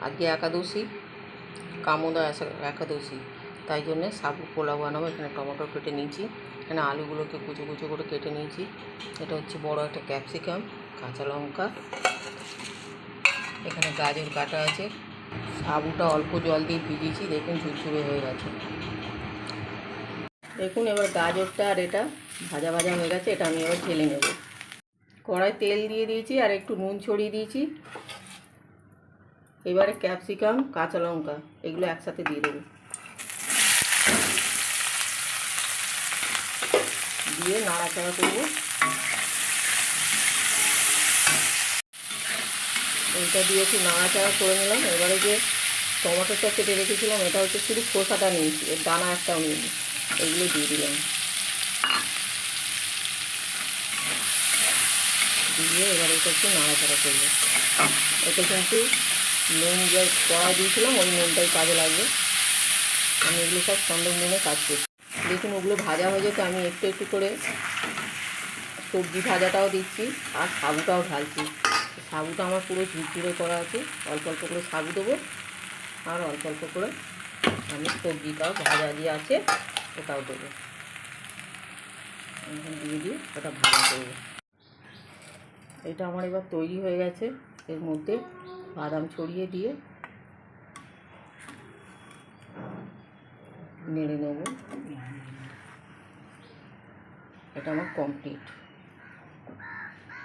আজকে একাদশী, কামোদা একাদশী, তাই জন্যে সাবু পোলাও বানাবো। এখানে টমেটো কেটে নিয়েছি, এখানে আলুগুলোকে কুচো কুচো করে কেটে নিয়েছি। এটা হচ্ছে বড় একটা ক্যাপসিকাম, কাঁচা লঙ্কা, এখানে গাজর কাটা আছে। সাবুটা অল্প জল দিয়ে ভিজিয়েছি, দেখুন ঝুরঝুরে হয়ে গেছে। দেখুন এবার গাজরটা আর এটা ভাজা ভাজা হয়ে গেছে, এটা আমি এবার ঢেলে নেব। কড়াই তেল দিয়ে দিয়েছি আর একটু নুন ছড়িয়ে দিয়েছি। এবারে ক্যাপসিকাম, কাঁচা লঙ্কা এগুলো একসাথে দিয়ে দেবো, দিয়ে নাড়াচাড়া করবো। এইটা দিয়ে একটু নাড়াচাড়া করে নিলাম। এবারে যে টমেটোটা কেটে রেখেছিলাম, এটা হচ্ছে শুধু খোসাটা নিয়েছি, এর দানা একটাও নিয়েছি, এগুলো দিয়ে দিলাম। দিয়ে এবার এটা একটু নাড়াচাড়া করবো। এটা কিন্তু নুন যে কড়াই দিয়েছিলাম ওই নুনটাই কাজে লাগবে। আমি এগুলো সব সন্দেহ নুনে কাজ করছি। দেখুন ওগুলো ভাজা হয়ে যেতে আমি একটু একটু করে সবজি ভাজাটাও দিচ্ছি আর সাবুটাও ঢালছি। সাবুটা আমার পুরো ঝুরঝুরে করা আছে, অল্প অল্প করে সাবু দেবো আর অল্প অল্প করে আমি সবজিটাও ভাজা যে আছে ওটাও দেবো। দিয়ে ওটা ভাজা করবো। এটা আমার এবার তৈরি হয়ে গেছে। এর মধ্যে বাদাম ছড়িয়ে দিয়ে নেড়ে নেব। এটা আমার কমপ্লিট।